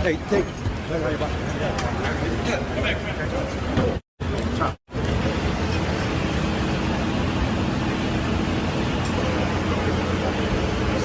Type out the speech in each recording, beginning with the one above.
Hey, Tate.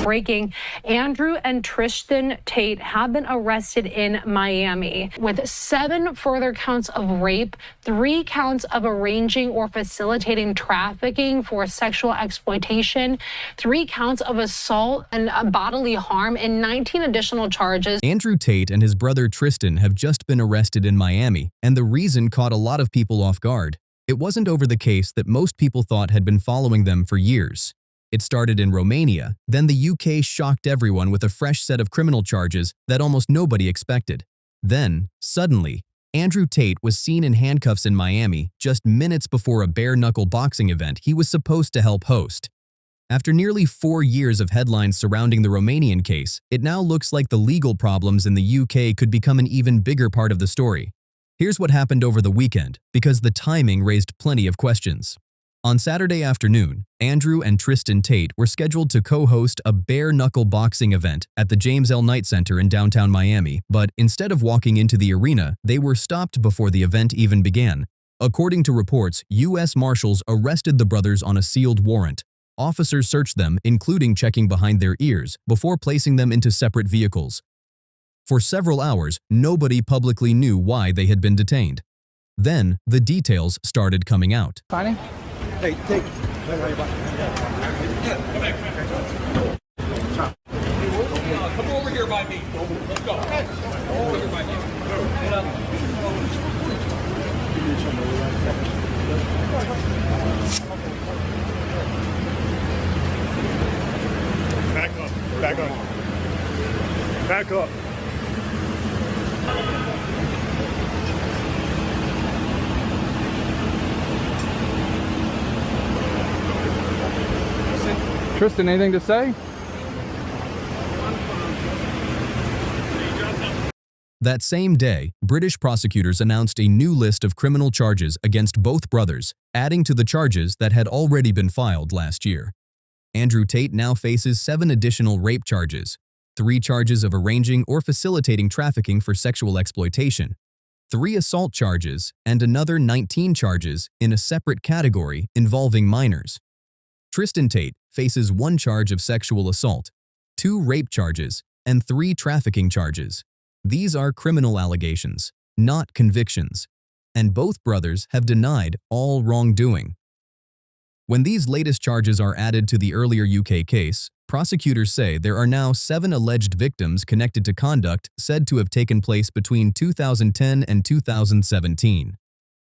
Breaking, Andrew and Tristan Tate have been arrested in Miami with 7 further counts of rape, 3 counts of arranging or facilitating trafficking for sexual exploitation, 3 counts of assault and bodily harm, and 19 additional charges. Andrew Tate and his brother Tristan have just been arrested in Miami, and the reason caught a lot of people off guard. It wasn't over the case that most people thought had been following them for years. It started in Romania, then the UK shocked everyone with a fresh set of criminal charges that almost nobody expected. Then, suddenly, Andrew Tate was seen in handcuffs in Miami just minutes before a bare-knuckle boxing event he was supposed to help host. After nearly 4 years of headlines surrounding the Romanian case, it now looks like the legal problems in the UK could become an even bigger part of the story. Here's what happened over the weekend, because the timing raised plenty of questions. On Saturday afternoon, Andrew and Tristan Tate were scheduled to co-host a bare-knuckle boxing event at the James L. Knight Center in downtown Miami, but instead of walking into the arena, they were stopped before the event even began. According to reports, U.S. Marshals arrested the brothers on a sealed warrant. Officers searched them, including checking behind their ears, before placing them into separate vehicles. For several hours, nobody publicly knew why they had been detained. Then, the details started coming out. Hey, Tate. Come over here by me. Let's go. Come over here by me. Get up. Back up. Back up. Back up. Tristan, anything to say? That same day, British prosecutors announced a new list of criminal charges against both brothers, adding to the charges that had already been filed last year. Andrew Tate now faces 7 additional rape charges, 3 charges of arranging or facilitating trafficking for sexual exploitation, 3 assault charges, and another 19 charges in a separate category involving minors. Tristan Tate faces 1 charge of sexual assault, 2 rape charges, and 3 trafficking charges. These are criminal allegations, not convictions, and both brothers have denied all wrongdoing. When these latest charges are added to the earlier UK case, prosecutors say there are now 7 alleged victims connected to conduct said to have taken place between 2010 and 2017.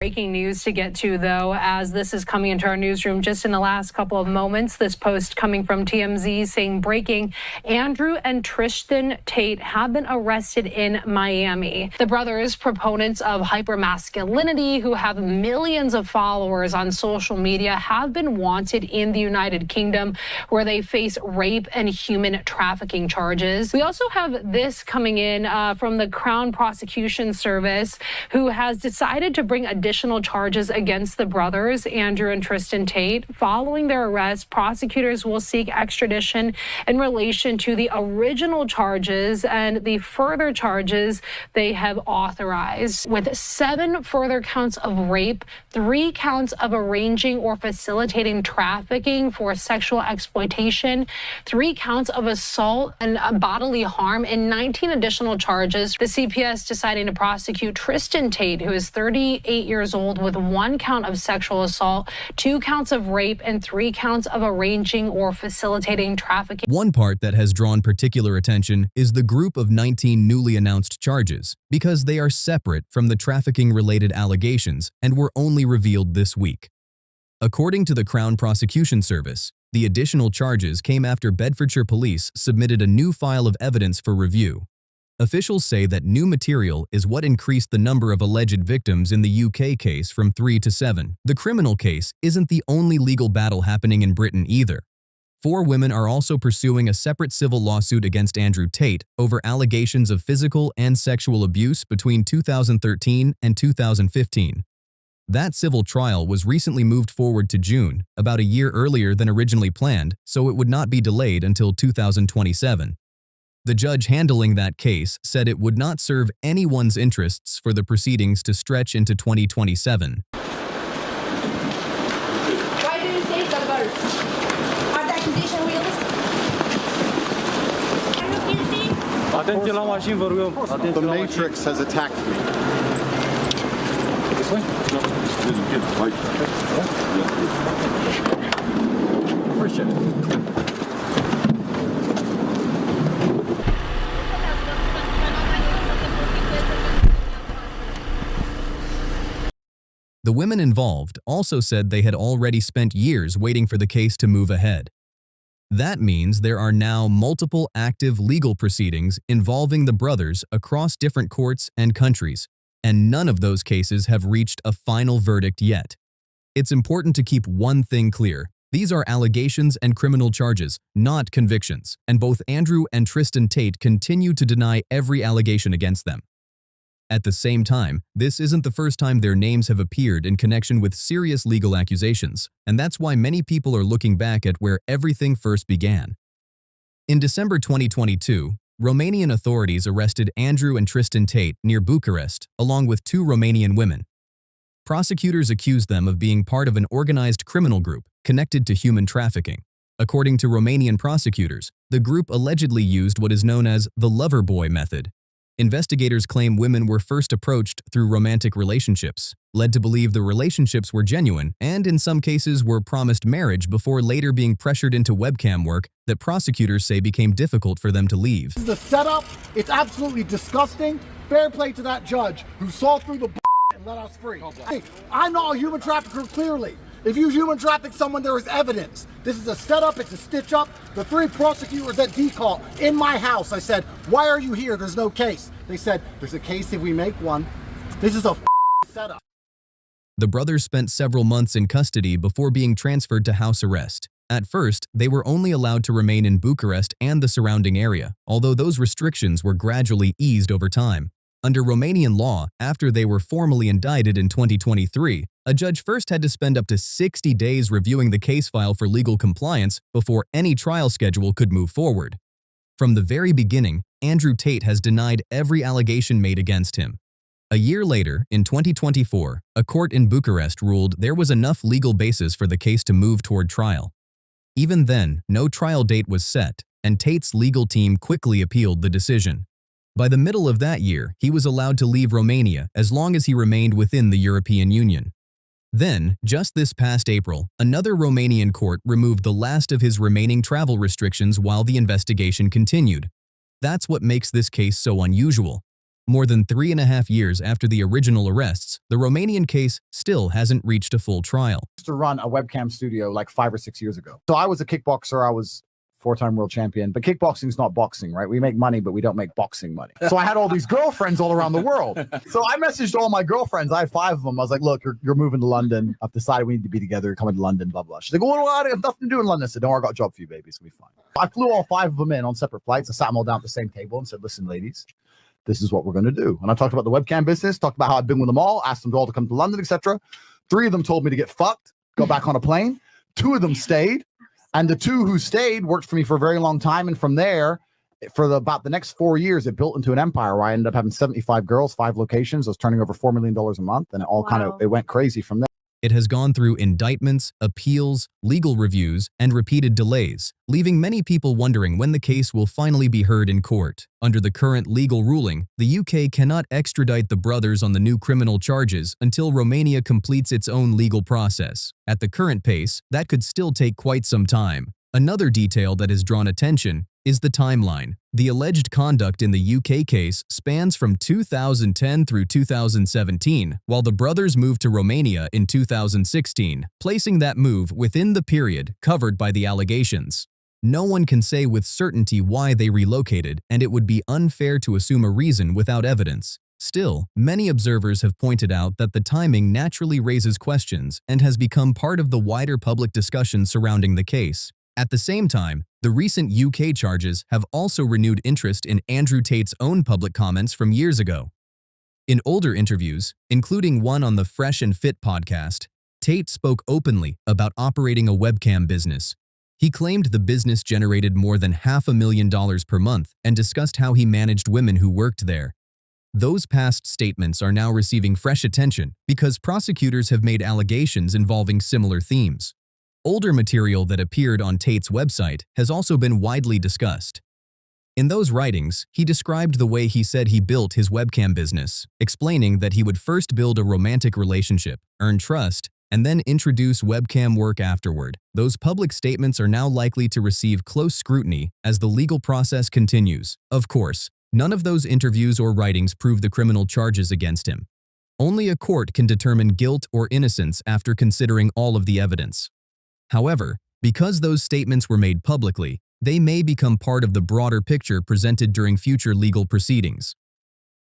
Breaking news to get to, though, as this is coming into our newsroom just in the last couple of moments. This post coming from TMZ saying, breaking, Andrew and Tristan Tate have been arrested in Miami. The brothers, proponents of hypermasculinity who have millions of followers on social media, have been wanted in the United Kingdom, where they face rape and human trafficking charges. We also have this coming in from the Crown Prosecution Service, who has decided to bring additional charges against the brothers, Andrew and Tristan Tate. Following their arrest, prosecutors will seek extradition in relation to the original charges and the further charges they have authorized, with 7 further counts of rape, 3 counts of arranging or facilitating trafficking for sexual exploitation, 3 counts of assault and bodily harm, and 19 additional charges. The CPS deciding to prosecute Tristan Tate, who is 38 years old, with 1 count of sexual assault, 2 counts of rape, and 3 counts of arranging or facilitating trafficking. One part that has drawn particular attention is the group of 19 newly announced charges, because they are separate from the trafficking-related allegations and were only revealed this week. According to the Crown Prosecution Service, the additional charges came after Bedfordshire Police submitted a new file of evidence for review. Officials say that new material is what increased the number of alleged victims in the UK case from 3 to 7. The criminal case isn't the only legal battle happening in Britain either. 4 women are also pursuing a separate civil lawsuit against Andrew Tate over allegations of physical and sexual abuse between 2013 and 2015. That civil trial was recently moved forward to June, about a year earlier than originally planned, so it would not be delayed until 2027. The judge handling that case said it would not serve anyone's interests for the proceedings to stretch into 2027. Why do you say that about us? Are the accusation realistic? Are you guilty? Atenție la mașini, vă rugăm. Atenție The la mașini. Matrix has attacked me. This way? Appreciate it. The women involved also said they had already spent years waiting for the case to move ahead. That means there are now multiple active legal proceedings involving the brothers across different courts and countries, and none of those cases have reached a final verdict yet. It's important to keep one thing clear. These are allegations and criminal charges, not convictions, and both Andrew and Tristan Tate continue to deny every allegation against them. At the same time, this isn't the first time their names have appeared in connection with serious legal accusations, and that's why many people are looking back at where everything first began. In December 2022, Romanian authorities arrested Andrew and Tristan Tate near Bucharest, along with 2 Romanian women. Prosecutors accused them of being part of an organized criminal group connected to human trafficking. According to Romanian prosecutors, the group allegedly used what is known as the lover boy method. Investigators claim women were first approached through romantic relationships, led to believe the relationships were genuine, and in some cases were promised marriage before later being pressured into webcam work that prosecutors say became difficult for them to leave. This is a setup. It's absolutely disgusting. Fair play to that judge who saw through the and let us free. Hey, I'm not a human trafficker, clearly. If you human traffic someone, there is evidence. This is a setup, it's a stitch up. The 3 prosecutors at DCAL in my house, I said, why are you here? There's no case. They said, there's a case if we make one. This is a setup. The brothers spent several months in custody before being transferred to house arrest. At first, they were only allowed to remain in Bucharest and the surrounding area, although those restrictions were gradually eased over time. Under Romanian law, after they were formally indicted in 2023, a judge first had to spend up to 60 days reviewing the case file for legal compliance before any trial schedule could move forward. From the very beginning, Andrew Tate has denied every allegation made against him. A year later, in 2024, a court in Bucharest ruled there was enough legal basis for the case to move toward trial. Even then, no trial date was set, and Tate's legal team quickly appealed the decision. By the middle of that year, he was allowed to leave Romania as long as he remained within the European Union. Then, just this past April, another Romanian court removed the last of his remaining travel restrictions while the investigation continued. That's what makes this case so unusual. More than 3.5 years after the original arrests, the Romanian case still hasn't reached a full trial. To run a webcam studio like 5 or 6 years ago. So I was a kickboxer. I was 4-time world champion, but kickboxing is not boxing, right? We make money, but we don't make boxing money. So I had all these girlfriends all around the world. So I messaged all my girlfriends. I had 5 of them. I was like, look, you're moving to London. I've decided we need to be together. You're coming to London, blah, blah. She's like, well, I have nothing to do in London. I said, don't worry, I got a job for you, baby. It's going to be fine. I flew all 5 of them in on separate flights. I sat them all down at the same table and said, listen, ladies, this is what we're going to do. And I talked about the webcam business, talked about how I've been with them all, asked them all to come to London, etc. 3 of them told me to get fucked, go back on a plane. 2 of them stayed. And the 2 who stayed worked for me for a very long time. And from there, for about the next 4 years, it built into an empire where I ended up having 75 girls, 5 locations. I was turning over $4 million a month. And it all it went crazy from there. It has gone through indictments, appeals, legal reviews, and repeated delays, leaving many people wondering when the case will finally be heard in court. Under the current legal ruling, the UK cannot extradite the brothers on the new criminal charges until Romania completes its own legal process. At the current pace, that could still take quite some time. Another detail that has drawn attention is the timeline. The alleged conduct in the UK case spans from 2010 through 2017, while the brothers moved to Romania in 2016, placing that move within the period covered by the allegations. No one can say with certainty why they relocated, and it would be unfair to assume a reason without evidence. Still, many observers have pointed out that the timing naturally raises questions and has become part of the wider public discussion surrounding the case. At the same time, the recent UK charges have also renewed interest in Andrew Tate's own public comments from years ago. In older interviews, including one on the Fresh and Fit podcast, Tate spoke openly about operating a webcam business. He claimed the business generated more than $500,000 per month and discussed how he managed women who worked there. Those past statements are now receiving fresh attention because prosecutors have made allegations involving similar themes. Older material that appeared on Tate's website has also been widely discussed. In those writings, he described the way he said he built his webcam business, explaining that he would first build a romantic relationship, earn trust, and then introduce webcam work afterward. Those public statements are now likely to receive close scrutiny as the legal process continues. Of course, none of those interviews or writings prove the criminal charges against him. Only a court can determine guilt or innocence after considering all of the evidence. However, because those statements were made publicly, they may become part of the broader picture presented during future legal proceedings.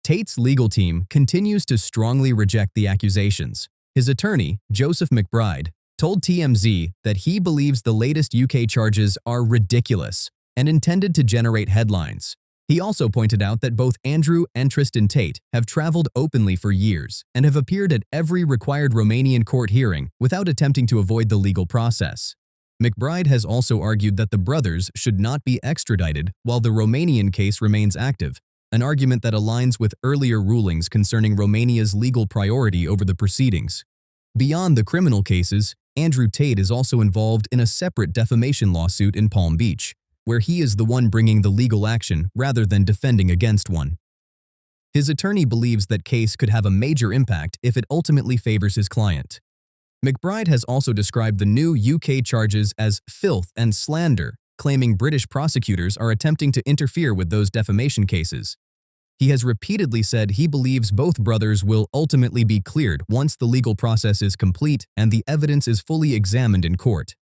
Tate's legal team continues to strongly reject the accusations. His attorney, Joseph McBride, told TMZ that he believes the latest UK charges are ridiculous and intended to generate headlines. He also pointed out that both Andrew and Tristan Tate have traveled openly for years and have appeared at every required Romanian court hearing without attempting to avoid the legal process. McBride has also argued that the brothers should not be extradited while the Romanian case remains active, an argument that aligns with earlier rulings concerning Romania's legal priority over the proceedings. Beyond the criminal cases, Andrew Tate is also involved in a separate defamation lawsuit in Palm Beach, where he is the one bringing the legal action rather than defending against one. His attorney believes that case could have a major impact if it ultimately favors his client. McBride has also described the new UK charges as filth and slander, claiming British prosecutors are attempting to interfere with those defamation cases. He has repeatedly said he believes both brothers will ultimately be cleared once the legal process is complete and the evidence is fully examined in court.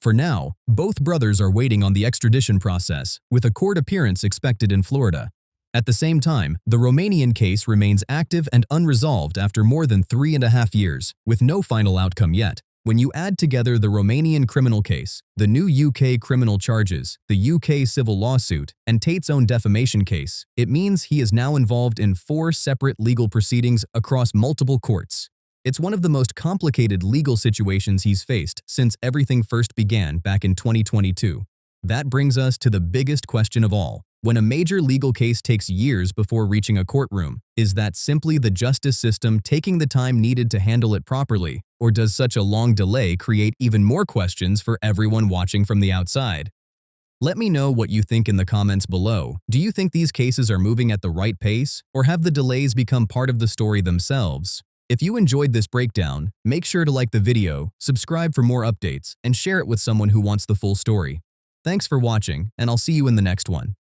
For now, both brothers are waiting on the extradition process, with a court appearance expected in Florida. At the same time, the Romanian case remains active and unresolved after more than 3.5 years, with no final outcome yet. When you add together the Romanian criminal case, the new UK criminal charges, the UK civil lawsuit, and Tate's own defamation case, it means he is now involved in 4 separate legal proceedings across multiple courts. It's one of the most complicated legal situations he's faced since everything first began back in 2022. That brings us to the biggest question of all. When a major legal case takes years before reaching a courtroom, is that simply the justice system taking the time needed to handle it properly, or does such a long delay create even more questions for everyone watching from the outside? Let me know what you think in the comments below. Do you think these cases are moving at the right pace, or have the delays become part of the story themselves? If you enjoyed this breakdown, make sure to like the video, subscribe for more updates, and share it with someone who wants the full story. Thanks for watching, and I'll see you in the next one.